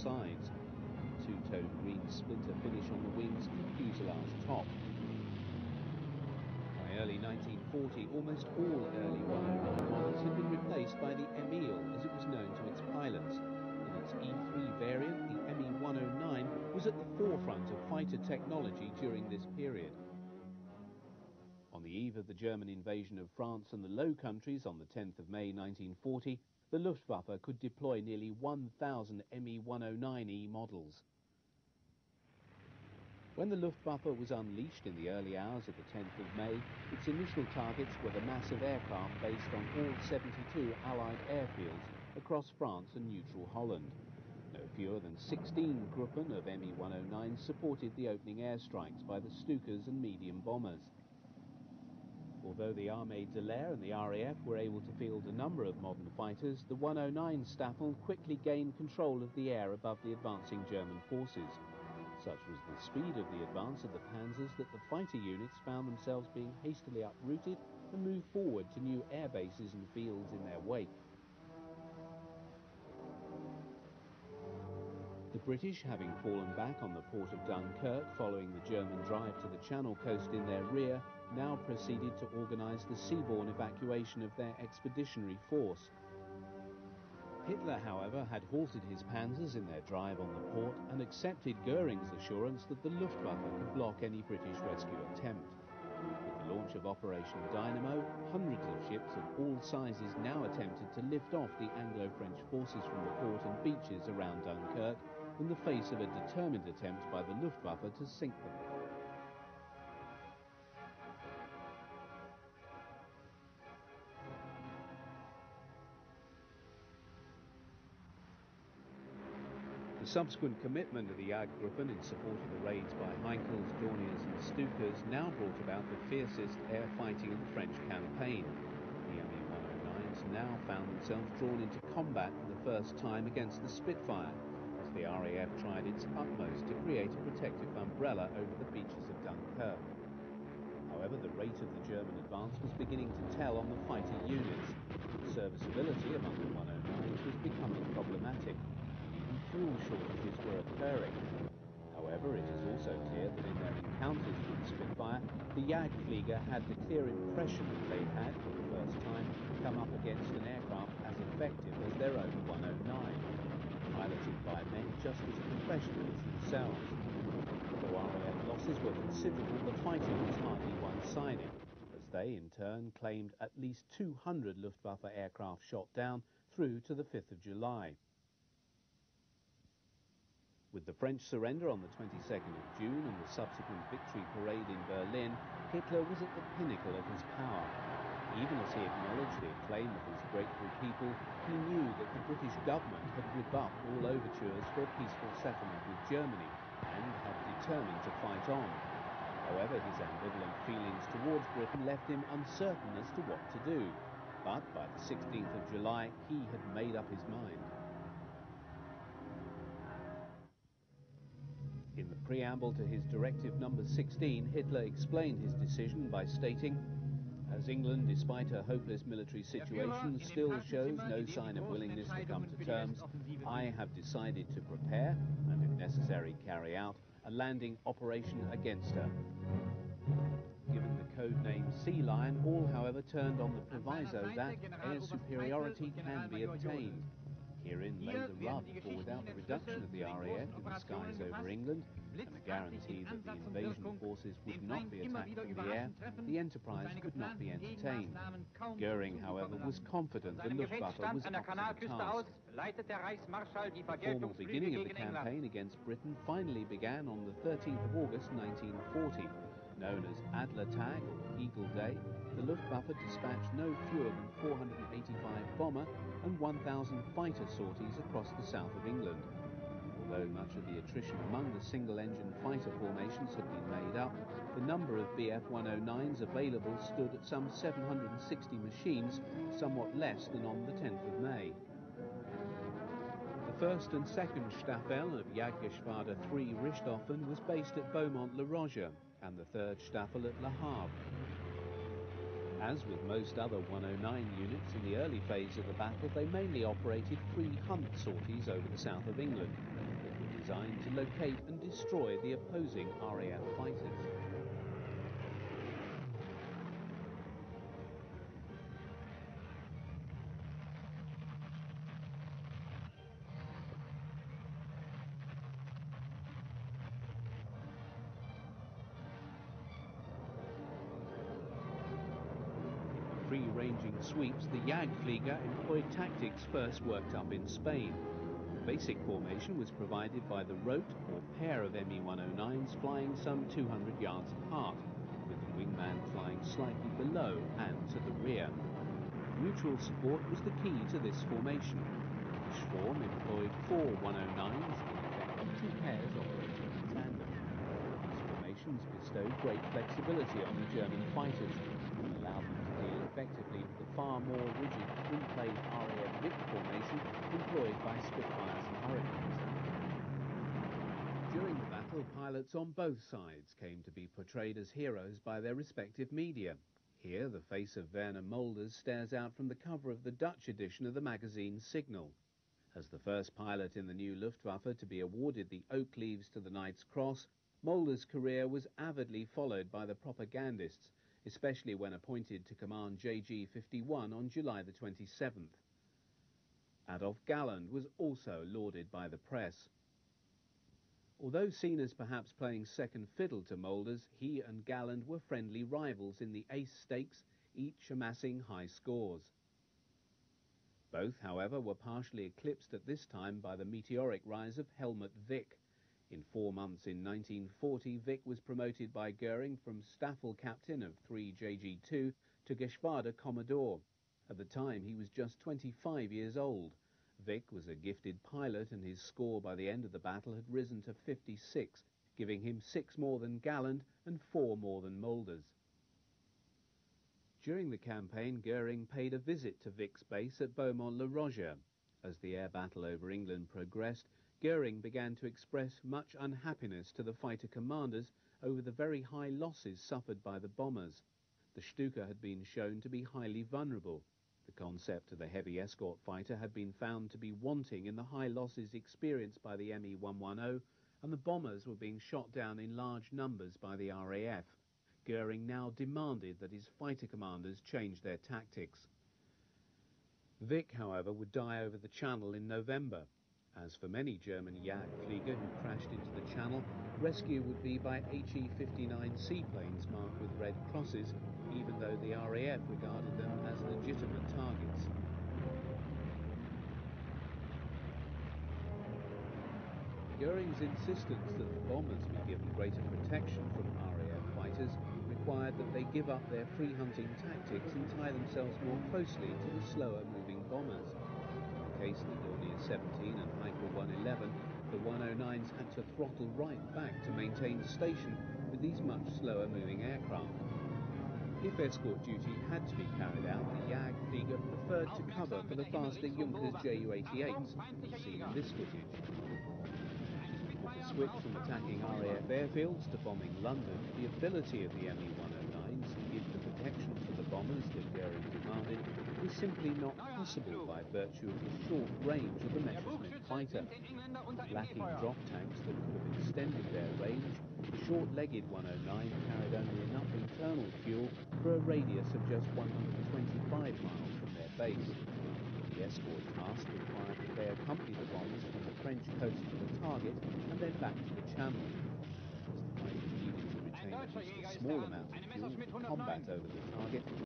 sides. Two-tone green splinter finish on the wings and fuselage top. By early 1940, almost all early 109 models had been replaced by the Emile, as it was known to its pilots. In its E3 variant, the ME 109 was at the forefront of fighter technology during this period. On the eve of the German invasion of France and the Low Countries on the 10th of May 1940, the Luftwaffe could deploy nearly 1,000 ME 109E models. When the Luftwaffe was unleashed in the early hours of the 10th of May, its initial targets were the massive aircraft based on all 72 Allied airfields across France and neutral Holland. No fewer than 16 Gruppen of ME 109s supported the opening airstrikes by the Stukas and medium bombers. Although the Armée de l'Air and the RAF were able to field a number of modern fighters, the 109 Staffel quickly gained control of the air above the advancing German forces. Such was the speed of the advance of the Panzers that the fighter units found themselves being hastily uprooted and moved forward to new air bases and fields in their wake. The British, having fallen back on the port of Dunkirk following the German drive to the Channel coast in their rear, now proceeded to organise the seaborne evacuation of their expeditionary force. Hitler, however, had halted his panzers in their drive on the port and accepted Goering's assurance that the Luftwaffe could block any British rescue attempt. With the launch of Operation Dynamo, hundreds of ships of all sizes now attempted to lift off the Anglo-French forces from the port and beaches around Dunkirk in the face of a determined attempt by the Luftwaffe to sink them. The subsequent commitment of the Jagergruppen in support of the raids by Heinkels, Dorniers and Stukas now brought about the fiercest air fighting of the French campaign. The ME 109s now found themselves drawn into combat for the first time against the Spitfire, as the RAF tried its utmost to create a protective umbrella over the beaches of Dunkirk. However, the rate of the German advance was beginning to tell on the fighter units. Serviceability among the 109s was becoming problematic. Fuel shortages were occurring. However, it is also clear that in their encounters with the Spitfire, the Jagdflieger had the clear impression that they had, for the first time, come up against an aircraft as effective as their own 109, piloted by men just as professional as themselves. Though RAF losses were considerable, the fighting was hardly one-sided, as they, in turn, claimed at least 200 Luftwaffe aircraft shot down through to the 5th of July. With the French surrender on the 22nd of June and the subsequent victory parade in Berlin, Hitler was at the pinnacle of his power. Even as he acknowledged the acclaim of his grateful people, he knew that the British government had rebuffed all overtures for a peaceful settlement with Germany and had determined to fight on. However, his ambivalent feelings towards Britain left him uncertain as to what to do. But by the 16th of July, he had made up his mind. In the preamble to his Directive No. 16, Hitler explained his decision by stating, "As England, despite her hopeless military situation, still shows no sign of willingness to come to terms, I have decided to prepare, and if necessary carry out, a landing operation against her." Given the code name Sea Lion, all, however, turned on the proviso that air superiority can be obtained. Herein lay the rub, for without the reduction of the RAF in the skies over England, and the guarantee that the invasion forces would not be attacked from the air, the enterprise could not be entertained. Goering, however, was confident the Luftwaffe was up to the task. The formal beginning of the campaign against Britain finally began on the 13th of August 1940. Known as Adlertag, or Eagle Day, the Luftwaffe dispatched no fewer than 485 bomber and 1,000 fighter sorties across the south of England. Although much of the attrition among the single-engine fighter formations had been made up, the number of Bf 109s available stood at some 760 machines, somewhat less than on the 10th of May. The 1st and 2nd Staffel of Jagdgeschwader 3 Richthofen was based at Beaumont-le-Roger, and the 3rd Staffel at Le Havre. As with most other 109 units in the early phase of the battle, they mainly operated free hunt sorties over the south of England, designed to locate and destroy the opposing RAF fighters. Free-ranging sweeps, the Jagdflieger employed tactics first worked up in Spain. The basic formation was provided by the rote or pair of Me-109s flying some 200 yards apart, with the wingman flying slightly below and to the rear. Mutual support was the key to this formation. The British form employed 4 109s, in effect 2 pairs operating in tandem. These formations bestowed great flexibility on the German fighters, and allowed them to deal effectively with the far more rigid 3-plane RAF Vic formation employed by Spitfires and Hurricanes. During the battle, pilots on both sides came to be portrayed as heroes by their respective media. Here, the face of Werner Mulders stares out from the cover of the Dutch edition of the magazine Signal. As the first pilot in the new Luftwaffe to be awarded the Oak Leaves to the Knight's Cross, Mulders' career was avidly followed by the propagandists, especially when appointed to command JG 51 on July the 27th. Adolf Galland was also lauded by the press. Although seen as perhaps playing second fiddle to Mulders, he and Galland were friendly rivals in the ace stakes, each amassing high scores. Both, however, were partially eclipsed at this time by the meteoric rise of Helmut Wick. In 4 months in 1940, Wick was promoted by Goering from Staffel captain of 3 JG2 to Geschwader Commodore. At the time, he was just 25 years old. Wick was a gifted pilot, and his score by the end of the battle had risen to 56, giving him 6 more than Galland and 4 more than Mulders. During the campaign, Goering paid a visit to Wick's base at Beaumont-le-Roger. As the air battle over England progressed, Goering began to express much unhappiness to the fighter commanders over the very high losses suffered by the bombers. The Stuka had been shown to be highly vulnerable. The concept of the heavy escort fighter had been found to be wanting in the high losses experienced by the Me-110, and the bombers were being shot down in large numbers by the RAF. Goering now demanded that his fighter commanders change their tactics. Wick, however, would die over the Channel in November. As for many German Jagdflieger who crashed into the Channel, rescue would be by HE-59 seaplanes marked with red crosses, even though the RAF regarded them as legitimate targets. Goering's insistence that the bombers be given greater protection from RAF fighters required that they give up their free hunting tactics and tie themselves more closely to the slower moving bombers. In the case of the Dornier 17 and Heinkel 111, the 109s had to throttle right back to maintain station with these much slower moving aircraft. If escort duty had to be carried out, the Jagdflieger preferred to cover for the faster Junkers Ju-88s, as seen in this footage. With the switch from attacking RAF airfields to bombing London, the ability of the Me-109s to give the protection to the bombers that Goering demanded was simply not possible by virtue of the short range of the Messerschmitt fighter. Lacking drop tanks that could have extended their range, the short-legged 109 carried only enough internal fuel for a radius of just 125 miles from their base. The escort task required that they accompany the bombers from the French coast to the target and then back to the Channel. As the fighters needed to retain at least a small amount of fuel for combat over the target,